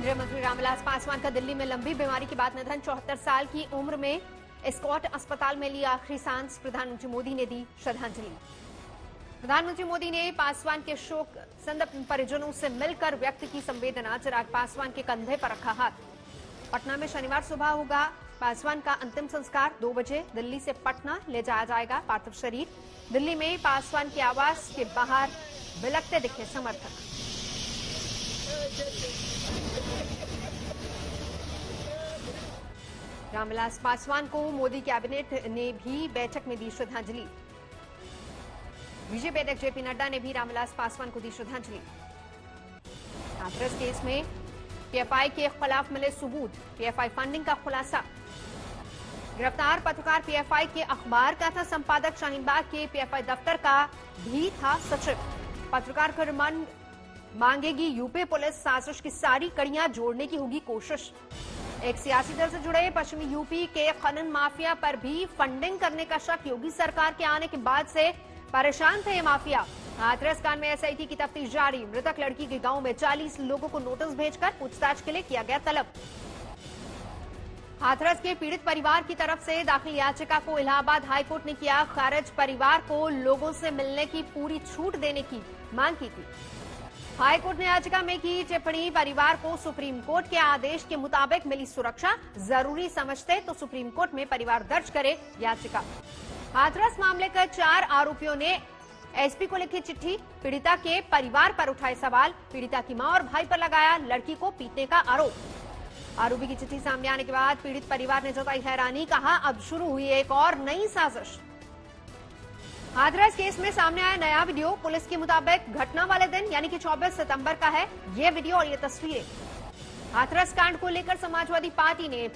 केंद्रीय मंत्री रामविलास पासवान का दिल्ली में लंबी बीमारी के बाद निधन। 74 साल की उम्र में एस्कॉट अस्पताल में ली आखिरी सांस। प्रधानमंत्री मोदी ने दी श्रद्धांजलि। प्रधानमंत्री मोदी ने पासवान के शोक संतप्त परिजनों से मिलकर व्यक्त की संवेदना। चिराग पासवान के कंधे पर रखा हाथ। पटना में शनिवार सुबह होगा पासवान का अंतिम संस्कार। 2 बजे दिल्ली से पटना ले जाया जाएगा पार्थिव शरीर। दिल्ली में पासवान के आवास के बाहर बिलखते दिखे समर्थक। रामविलास पासवान को मोदी कैबिनेट ने भी बैठक में दी श्रद्धांजलि। बीजेपी अध्यक्ष जेपी नड्डा ने भी रामविलास पासवान को दी श्रद्धांजलि। हाथरस केस में पीएफआई के खिलाफ मिले सबूत। पीएफआई फंडिंग का खुलासा। गिरफ्तार पत्रकार पीएफआई के अखबार का था संपादक। शाहीनबाग के पीएफआई दफ्तर का भी था सचिव। पत्रकार का रिमांड मांगेगी यूपी पुलिस। साजिश की सारी कड़ियां जोड़ने की होगी कोशिश। एक सियासी दल से जुड़े पश्चिमी यूपी के खनन माफिया पर भी फंडिंग करने का शक। योगी सरकार के आने के बाद से परेशान थे ये माफिया। हाथरस कांड में एसआईटी की तफ्तीश जारी। मृतक लड़की के गांव में 40 लोगों को नोटिस भेजकर पूछताछ के लिए किया गया तलब। हाथरस के पीड़ित परिवार की तरफ से दाखिल याचिका को इलाहाबाद हाईकोर्ट ने किया खारिज। परिवार को लोगों से मिलने की पूरी छूट देने की मांग की थी। हाईकोर्ट ने याचिका में की टिप्पणी। परिवार को सुप्रीम कोर्ट के आदेश के मुताबिक मिली सुरक्षा। जरूरी समझते तो सुप्रीम कोर्ट में परिवार दर्ज करे याचिका। हाथरस मामले के 4 आरोपियों ने एसपी को लिखी चिट्ठी। पीड़िता के परिवार पर उठाए सवाल। पीड़िता की मां और भाई पर लगाया लड़की को पीटने का आरोप। आरोपी की चिट्ठी सामने आने के बाद पीड़ित परिवार ने जताई हैरानी। कहा अब शुरू हुई एक और नई साजिश। हाथरस केस में सामने आया नया वीडियो। पुलिस के मुताबिक घटना वाले दिन यानी कि 24 सितंबर का है ये वीडियो और ये तस्वीरें। हाथरस कांड को लेकर समाजवादी पार्टी ने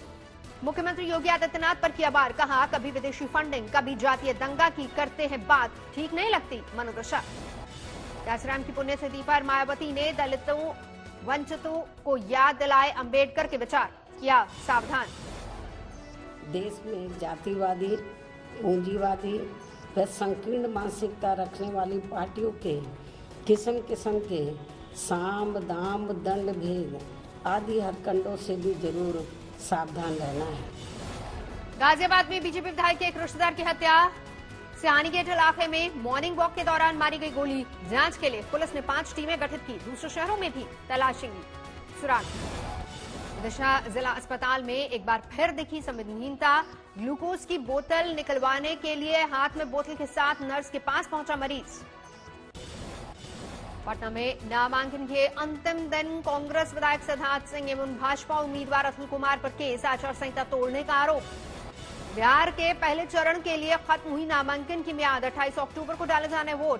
मुख्यमंत्री योगी आदित्यनाथ पर किया वार। कहा कभी विदेशी फंडिंग कभी जातीय दंगा की करते हैं बात। ठीक नहीं लगती मनोदशा। कांसीराम की पुण्यतिथि पर मायावती ने दलितों वंचितों को याद दिलाए अंबेडकर के विचार। किया सावधान। देश में जातिवादी पूंजीवादी व संकीर्ण मानसिकता रखने वाली पार्टियों के किस्म किस्म के साम दाम दंड भेद आदि हथकंडों से भी जरूर सावधान रहना है। गाजियाबाद में बीजेपी विधायक के एक रिश्तेदार की हत्या। सियानी गेट इलाके में मॉर्निंग वॉक के दौरान मारी गई गोली। जांच के लिए पुलिस ने 5 टीमें गठित की। दूसरे शहरों में भी तलाशेंगी सुराग। विदिशा जिला अस्पताल में एक बार फिर दिखी संवेदनहीनता। ग्लूकोज की बोतल निकलवाने के लिए हाथ में बोतल के साथ नर्स के पास पहुंचा मरीज। पटना में नामांकन के अंतिम दिन कांग्रेस विधायक सिद्धार्थ सिंह एवं भाजपा उम्मीदवार अतुल कुमार पर केस। आचार संहिता तोड़ने का आरोप। बिहार के पहले चरण के लिए खत्म हुई नामांकन की मियाद। 28 अक्टूबर को डाले जाने वोट।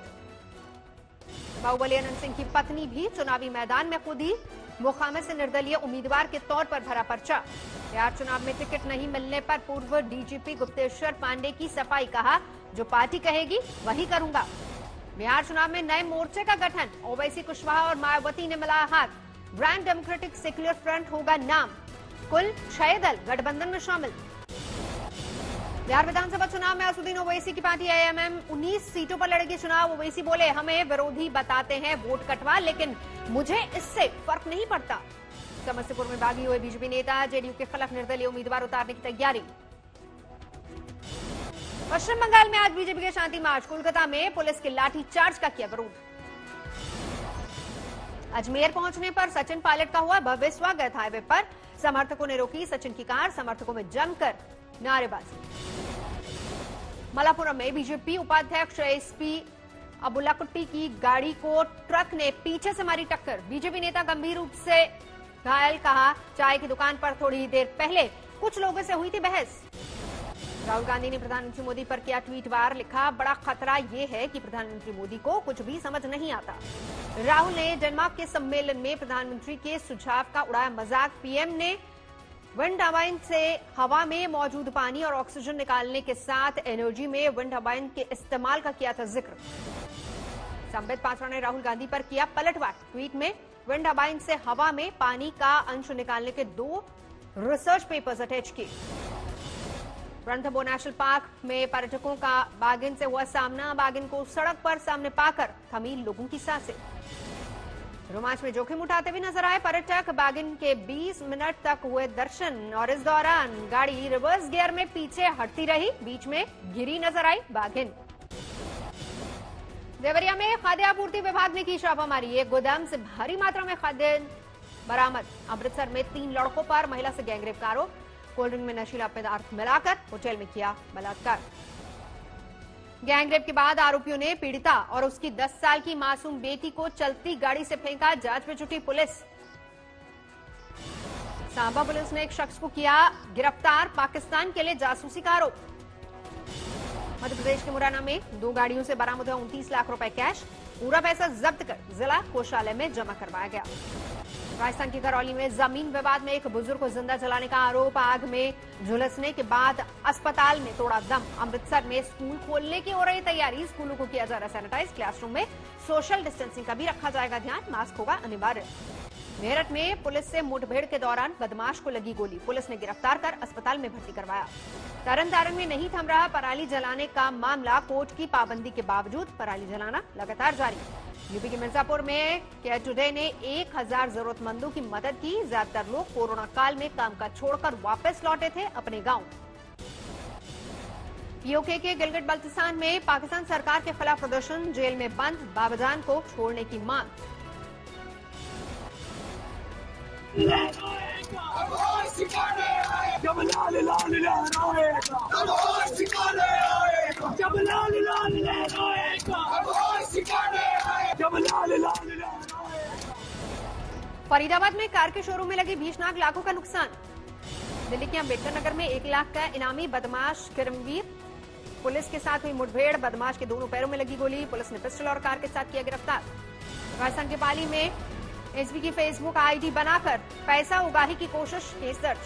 बाहुबली अनंत सिंह की पत्नी भी चुनावी मैदान में कूदी। मोकामा से निर्दलीय उम्मीदवार के तौर पर भरा पर्चा। बिहार चुनाव में टिकट नहीं मिलने पर पूर्व डीजीपी गुप्तेश्वर पांडे की सफाई। कहा जो पार्टी कहेगी वही करूंगा। बिहार चुनाव में नए मोर्चे का गठन। ओवैसी कुशवाहा और मायावती ने मिलाया हाथ। ग्रैंड डेमोक्रेटिक सेक्युलर फ्रंट होगा नाम। कुल 6 दल गठबंधन में शामिल। बिहार विधानसभा चुनाव में असुद्दीन ओवैसी की पार्टी एएमएम 19 सीटों पर लड़ेगी चुनाव। ओवैसी बोले हमें विरोधी बताते हैं वोट कटवा, लेकिन मुझे इससे फर्क नहीं पड़ता। समस्तीपुर में बागी हुए बीजेपी नेता। जेडीयू के खिलाफ निर्दलीय उम्मीदवार उतारने की तैयारी। पश्चिम बंगाल में आज बीजेपी के शांति मार्च। कोलकाता में पुलिस के लाठीचार्ज का किया विरोध। अजमेर पहुंचने पर सचिन पायलट का हुआ भव्य स्वागत। हाईवे पर समर्थकों ने रोकी सचिन की कार। समर्थकों में जमकर नारेबाजी। मलापुरम में बीजेपी उपाध्यक्ष एसपी अबुल्लाकुट्टी की गाड़ी को ट्रक ने पीछे से मारी टक्कर। बीजेपी नेता गंभीर रूप से घायल। कहा चाय की दुकान पर थोड़ी देर पहले कुछ लोगों से हुई थी बहस। राहुल गांधी ने प्रधानमंत्री मोदी पर किया ट्वीट वार। लिखा बड़ा खतरा ये है कि प्रधानमंत्री मोदी को कुछ भी समझ नहीं आता। राहुल ने डेनमार्क के सम्मेलन में प्रधानमंत्री के सुझाव का उड़ाया मजाक। पीएम ने विंड टर्बाइन से हवा में मौजूद पानी और ऑक्सीजन निकालने के साथ एनर्जी में विंड टर्बाइन के इस्तेमाल का किया था जिक्र। संबित पात्रा ने राहुल गांधी पर किया पलटवार। ट्वीट में विंड टर्बाइन से हवा में पानी का अंश निकालने के 2 रिसर्च पेपर्स अटैच किए। रणथंभौर नेशनल पार्क में पर्यटकों का बाघिन से हुआ सामना। बाघिन को सड़क पर सामने पाकर थमी लोगों की सांसें। रोमांच में जोखिम उठाते भी नजर आए पर्यटक। बागिन के 20 मिनट तक हुए दर्शन और इस दौरान गाड़ी रिवर्स गियर में पीछे हटती रही, बीच में गिरी नजर आई बागिन। देवरिया में खाद्य आपूर्ति विभाग ने की छापामारी, एक गोदाम से भारी मात्रा में खाद्य बरामद। अमृतसर में 3 लड़कों पर महिला से गैंगरेप का आरोप, कोल्ड ड्रिंक में नशीला पदार्थ मिलाकर होटल में किया बलात्कार। गैंगरेप के बाद आरोपियों ने पीड़िता और उसकी 10 साल की मासूम बेटी को चलती गाड़ी से फेंका, जांच में जुटी पुलिस। सांबा पुलिस ने एक शख्स को किया गिरफ्तार, पाकिस्तान के लिए जासूसी का आरोप। मध्य प्रदेश के मुरैना में 2 गाड़ियों से बरामद हुआ 29 लाख रुपए कैश, पूरा पैसा जब्त कर जिला कोषालय में जमा करवाया गया। राजस्थान के करौली में जमीन विवाद में एक बुजुर्ग को जिंदा जलाने का आरोप, आग में झुलसने के बाद अस्पताल में तोड़ा दम। अमृतसर में स्कूल खोलने की हो रही तैयारी, स्कूलों को किया जा रहा सैनिटाइज, क्लासरूम में सोशल डिस्टेंसिंग का भी रखा जाएगा ध्यान, मास्क होगा अनिवार्य। मेरठ में पुलिस से मुठभेड़ के दौरान बदमाश को लगी गोली, पुलिस ने गिरफ्तार कर अस्पताल में भर्ती करवाया। तरन में नहीं थम रहा पराली जलाने का मामला, कोर्ट की पाबंदी के बावजूद पराली जलाना लगातार जारी। यूपी के मिर्जापुर में केयर टुडे ने 1000 जरूरतमंदों की मदद की, ज्यादातर लोग कोरोना काल में कामकाज छोड़कर वापस लौटे थे अपने गांव। पीओके के गिलगित बल्तिस्तान में पाकिस्तान सरकार के खिलाफ प्रदर्शन, जेल में बंद बाबाजान को छोड़ने की मांग। फरीदाबाद में कार के शोरूम में लगी भीषणाग, लाखों का नुकसान। दिल्ली के अंबेडकर नगर में 1 लाख का इनामी बदमाश किरमवीर, पुलिस के साथ हुई मुठभेड़, बदमाश के दोनों पैरों में लगी गोली, पुलिस ने पिस्टल और कार के साथ किया गिरफ्तार। राजस्थान के पाली में एसबी की फेसबुक आईडी बनाकर पैसा उगाही की कोशिश, केस दर्ज।